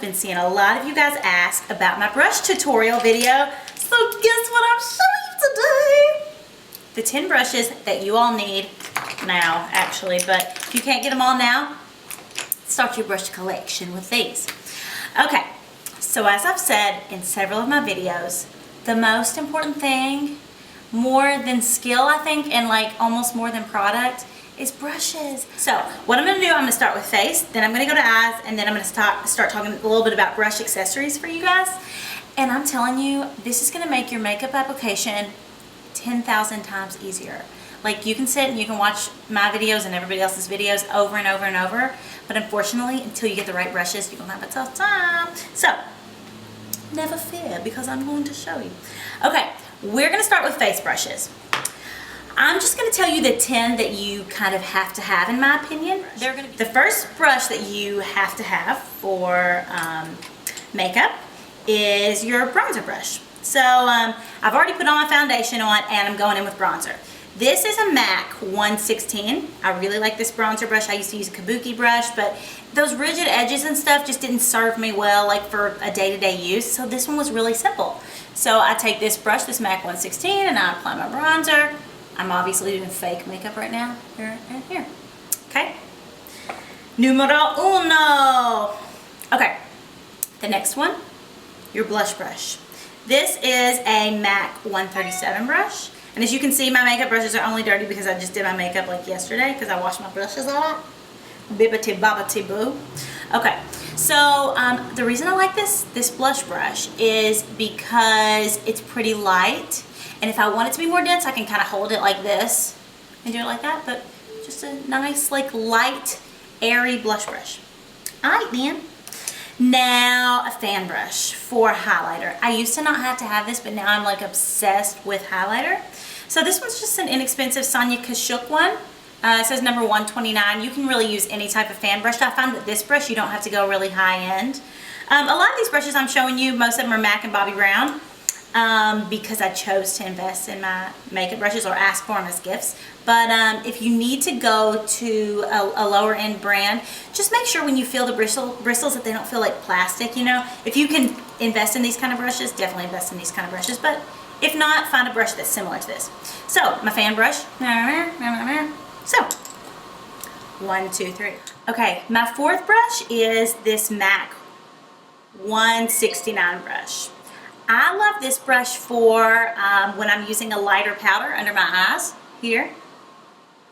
been seeing a lot of you guys ask about my brush tutorial video. So guess what I'm showing you today? The 10 brushes that you all need now, actually, but if you can't get them all now, start your brush collection with these. Okay, so as I've said in several of my videos, the most important thing, more than skill, I think, and like almost more than product, is brushes. So what I'm going to do, I'm going to start with face, then I'm going to go to eyes, and then I'm going to start talking a little bit about brush accessories for you guys. And I'm telling you, this is going to make your makeup application 10,000 times easier. Like, you can sit and you can watch my videos and everybody else's videos over and over and over, but unfortunately, until you get the right brushes, you're going to have a tough time. So, never fear, because I'm going to show you. Okay, we're going to start with face brushes. I'm just going to tell you the 10 that you kind of have to have, in my opinion. They're going to be the first brush that you have to have for makeup is your bronzer brush. So I've already put on my foundation on, and I'm going in with bronzer. This is a MAC 116. I really like this bronzer brush. I used to use a kabuki brush, but those rigid edges and stuff just didn't serve me well, like for a day-to-day use. So this one was really simple. So I take this brush, this MAC 116, and I apply my bronzer. I'm obviously doing fake makeup right now, here and here. Okay? Numero uno. Okay, the next one, your blush brush. This is a MAC 137 brush. And as you can see, my makeup brushes are only dirty because I just did my makeup like yesterday because I washed my brushes a lot. Bibbity bobbity boo. Okay, so the reason I like this blush brush is because it's pretty light. And if I want it to be more dense, I can kind of hold it like this and do it like that. But just a nice, like, light, airy blush brush. Alright then. Now, a fan brush for highlighter. I used to not have to have this, but now I'm like obsessed with highlighter. So this one's just an inexpensive Sonia Kashuk one. It says number 129. You can really use any type of fan brush. I found that this brush, you don't have to go really high end. A lot of these brushes I'm showing you, most of them are MAC and Bobbi Brown. Because I chose to invest in my makeup brushes or ask for them as gifts. But if you need to go to a lower end brand, just make sure when you feel the bristles that they don't feel like plastic, you know. If you can invest in these kind of brushes, definitely invest in these kind of brushes. But if not, find a brush that's similar to this. So, my fan brush. So, 1, 2, 3. Okay, my fourth brush is this MAC 169 brush. I love this brush for when I'm using a lighter powder under my eyes, here.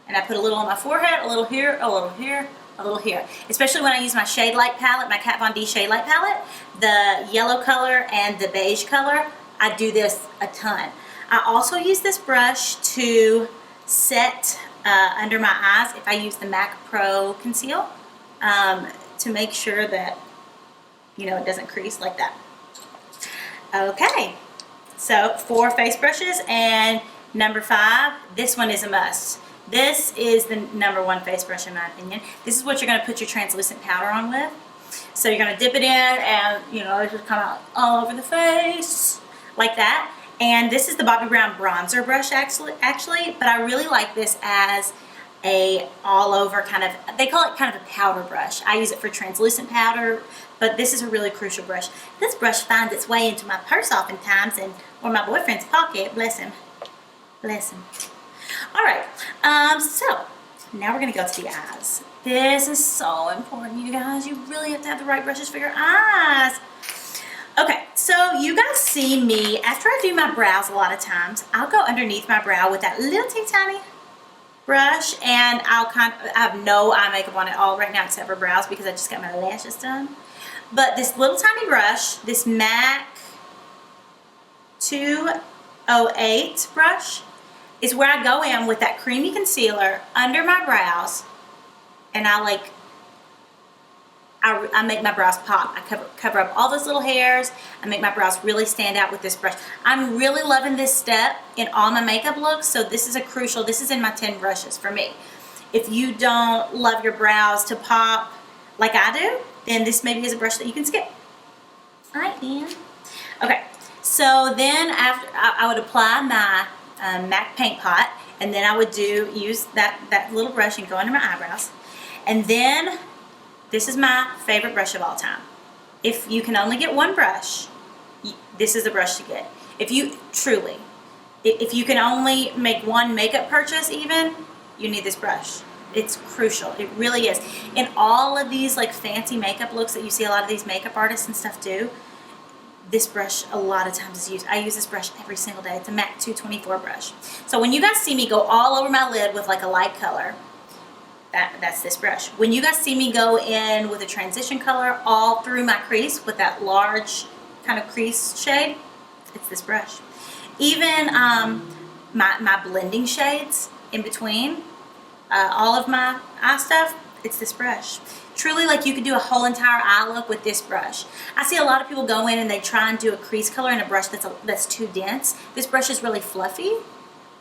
And I put a little on my forehead, a little here, a little here, a little here. Especially when I use my Shade Light palette, my Kat Von D Shade Light palette, the yellow color and the beige color, I do this a ton. I also use this brush to set under my eyes if I use the MAC Pro Conceal to make sure that, you know, it doesn't crease like that. Okay, so 4 face brushes, and number 5, this one is a must. This is the number 1 face brush in my opinion. This is what you're going to put your translucent powder on with. So you're going to dip it in and, you know, it just come out all over the face like that. And this is the Bobbi Brown bronzer brush actually, but I really like this as a all over kind of, they call it kind of a powder brush. I use it for translucent powder, but this is a really crucial brush. This brush finds its way into my purse oftentimes, or my boyfriend's pocket. Bless him. Bless him. Alright, so now we're going to go to the eyes. This is so important, you guys. You really have to have the right brushes for your eyes. Okay, so you guys see me, after I do my brows a lot of times, I'll go underneath my brow with that little teeny tiny brush, and I have no eye makeup on at all right now except for brows because I just got my lashes done. But this little tiny brush, this MAC 208 brush, is where I go in with that creamy concealer under my brows, and I make my brows pop. I cover up all those little hairs. I make my brows really stand out with this brush. I'm really loving this step in all my makeup looks, so this is this is in my 10 brushes for me. If you don't love your brows to pop like I do, then this maybe is a brush that you can skip. Alright then. Okay, so then after I would apply my MAC paint pot, and then I would use that little brush and go under my eyebrows. And then, this is my favorite brush of all time. if you can only get one brush, this is the brush to get. If you truly, if you can only make one makeup purchase even, you need this brush. It's crucial. It really is. In all of these like fancy makeup looks that you see a lot of these makeup artists and stuff do, this brush a lot of times is used. I use this brush every single day. It's a MAC 224 brush. So when you guys see me go all over my lid with like a light color, that's this brush. When you guys see me go in with a transition color all through my crease with that large kind of crease shade, it's this brush. Even my blending shades in between all of my eye stuff, it's this brush. Truly, like, you could do a whole entire eye look with this brush. I see a lot of people go in and they try and do a crease color in a brush that's too dense. This brush is really fluffy,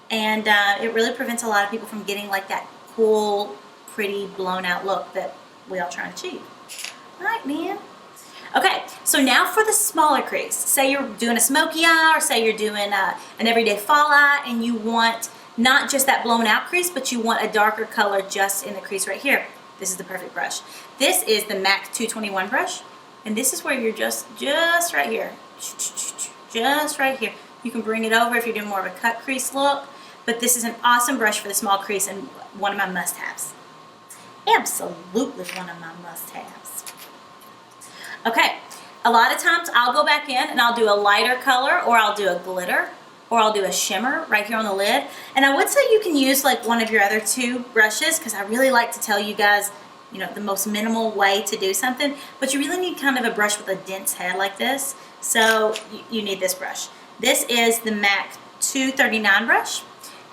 and it really prevents a lot of people from getting like that cool, pretty, blown out look that we all try to achieve. All right, man. Okay, so now for the smaller crease. Say you're doing a smoky eye, or say you're doing an everyday fall eye, and you want not just that blown out crease, but you want a darker color just in the crease right here. This is the perfect brush. This is the MAC 221 brush, and this is where you're just right here. Just right here. You can bring it over if you're doing more of a cut crease look, but this is an awesome brush for the small crease and one of my must-haves. Absolutely one of my must-haves. Okay, a lot of times I'll go back in and I'll do a lighter color, or I'll do a glitter, or I'll do a shimmer right here on the lid. And I would say you can use like one of your other two brushes, because I really like to tell you guys, you know, the most minimal way to do something, but you really need kind of a brush with a dense head like this. So you need this brush. This is the MAC 239 brush.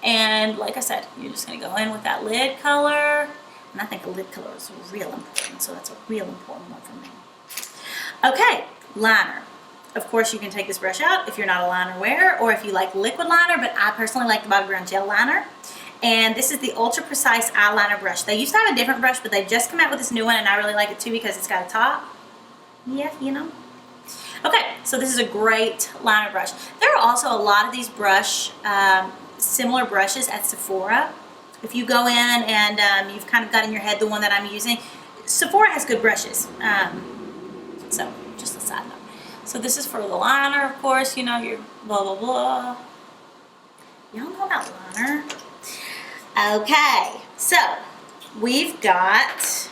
And like I said, you're just gonna go in with that lid color. And I think a lid color is real important, so that's a real important one for me. Okay, liner. Of course, you can take this brush out if you're not a liner wearer, or if you like liquid liner, but I personally like the Bobbi Brown gel liner. And this is the Ultra Precise Eyeliner brush. They used to have a different brush, but they've just come out with this new one, and I really like it too because it's got a top. Yeah, you know. Okay, so this is a great liner brush. There are also a lot of these similar brushes at Sephora. If you go in and you've kind of got in your head the one that I'm using, Sephora has good brushes. So, just a side note. So this is for the liner, of course, you know, your blah, blah, blah. Y'all know about liner? Okay, so we've got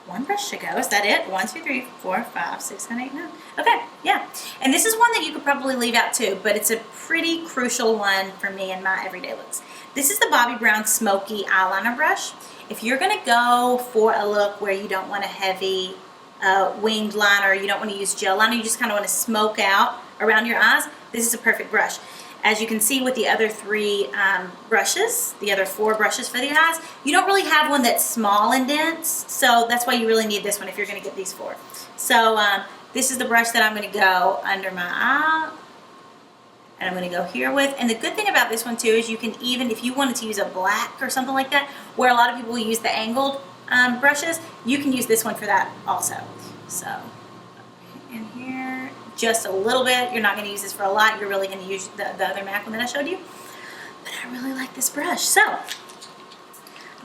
one brush to go. Is that it? 1, 2, 3, 4, 5, 6, 7, 8, 9. Okay, yeah. And this is one that you could probably leave out too, but it's a pretty crucial one for me in my everyday looks. This is the Bobbi Brown Smoky Eyeliner brush. If you're gonna go for a look where you don't want a heavy winged liner, you don't want to use gel liner, you just kind of want to smoke out around your eyes, this is a perfect brush. As you can see with the other three brushes, the other 4 brushes for the eyes, you don't really have one that's small and dense, so that's why you really need this one if you're going to get these 4. So this is the brush that I'm going to go under my eye, and I'm going to go here with. And the good thing about this one too is you can even, if you wanted to use a black or something like that, where a lot of people use the angled brushes, you can use this one for that also. So in here, just a little bit. You're not going to use this for a lot. You're really going to use the other MAC one that I showed you. But I really like this brush. So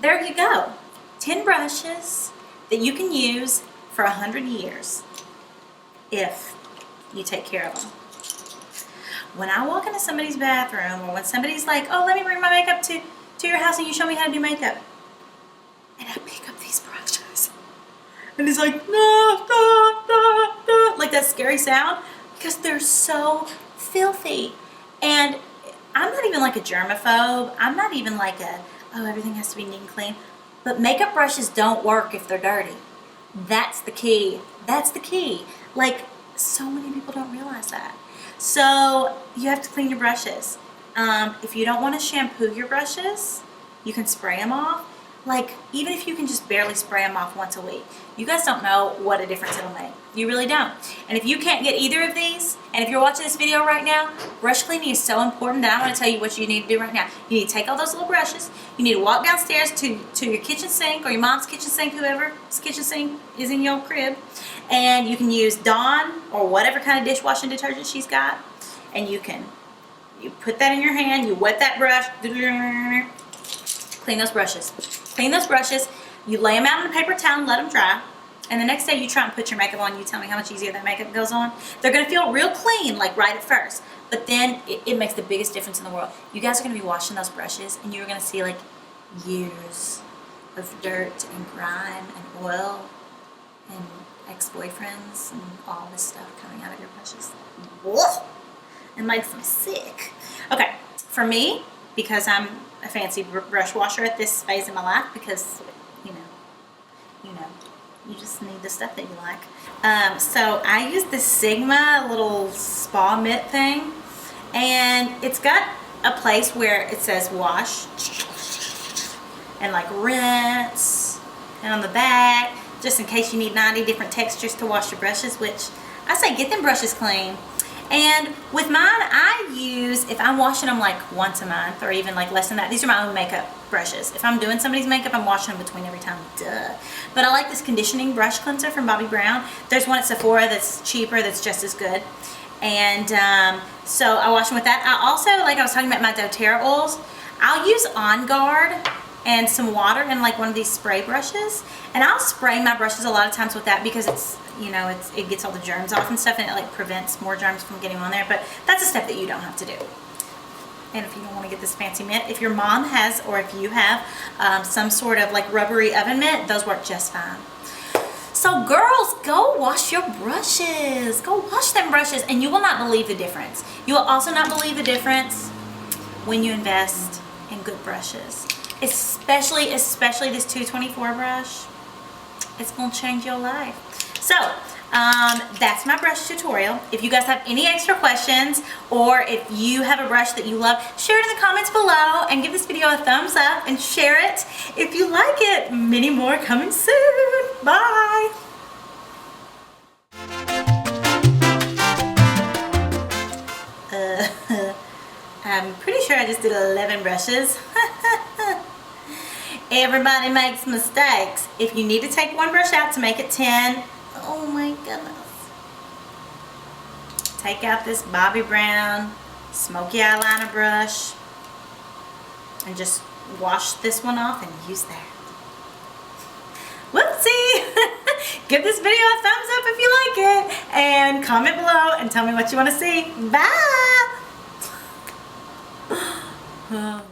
there you go. 10 brushes that you can use for 100 years if you take care of them. When I walk into somebody's bathroom, or when somebody's like, oh, let me bring my makeup to your house and you show me how to do makeup, and I pick up these brushes, and it's like, no, no, no, no, like that scary sound, because they're so filthy. And I'm not even like a germaphobe. I'm not even like a, oh, everything has to be neat and clean. But makeup brushes don't work if they're dirty. That's the key. That's the key. Like, so many people don't realize that. So you have to clean your brushes. If you don't want to shampoo your brushes, you can spray them off. Like, even if you can just barely spray them off once a week, you guys don't know what a difference it'll make. You really don't. And if you can't get either of these, and if you're watching this video right now, brush cleaning is so important that I want to tell you what you need to do right now. You need to take all those little brushes, you need to walk downstairs to your kitchen sink, or your mom's kitchen sink, whoever's kitchen sink is in your crib, and you can use Dawn or whatever kind of dishwashing detergent she's got, and you put that in your hand, you wet that brush, clean those brushes. Clean those brushes, you lay them out on a paper towel and let them dry, and the next day you try and put your makeup on, you tell me how much easier that makeup goes on. They're gonna feel real clean, like right at first, but then it makes the biggest difference in the world. You guys are gonna be washing those brushes and you're gonna see like years of dirt and grime and oil and ex-boyfriends and all this stuff coming out of your brushes. Whoa! It makes them sick. Okay, for me, because I'm a fancy brush washer at this phase in my life, because you just need the stuff that you like. So I use the Sigma little spa mitt thing, and it's got a place where it says wash and like rinse, and on the back, just in case you need 90 different textures to wash your brushes, which I say get them brushes clean. And with mine, I use, if I'm washing them like once a month or even like less than that, these are my own makeup brushes. If I'm doing somebody's makeup, I'm washing them between every time, duh. But I like this conditioning brush cleanser from Bobbi Brown. There's one at Sephora that's cheaper, that's just as good. And so I wash them with that. I also, like I was talking about my doTERRA oils, I'll use On Guard and some water and like one of these spray brushes. And I'll spray my brushes a lot of times with that because it's, it gets all the germs off and stuff, and it like prevents more germs from getting on there. But that's a step that you don't have to do. And if you don't want to get this fancy mitt, if your mom has, or if you have some sort of like rubbery oven mitt, those work just fine. So girls, go wash your brushes. Go wash them brushes, and you will not believe the difference. You will also not believe the difference when you invest in good brushes. Especially this 224 brush. It's gonna change your life. So, that's my brush tutorial. If you guys have any extra questions, or if you have a brush that you love, share it in the comments below and give this video a thumbs up and share it if you like it. Many more coming soon. Bye. I'm pretty sure I just did 11 brushes. Everybody makes mistakes. If you need to take one brush out to make it 10, oh my goodness. Take out this Bobbi Brown smoky eyeliner brush and just wash this one off and use that. Whoopsie! Give this video a thumbs up if you like it, and comment below and tell me what you want to see. Bye!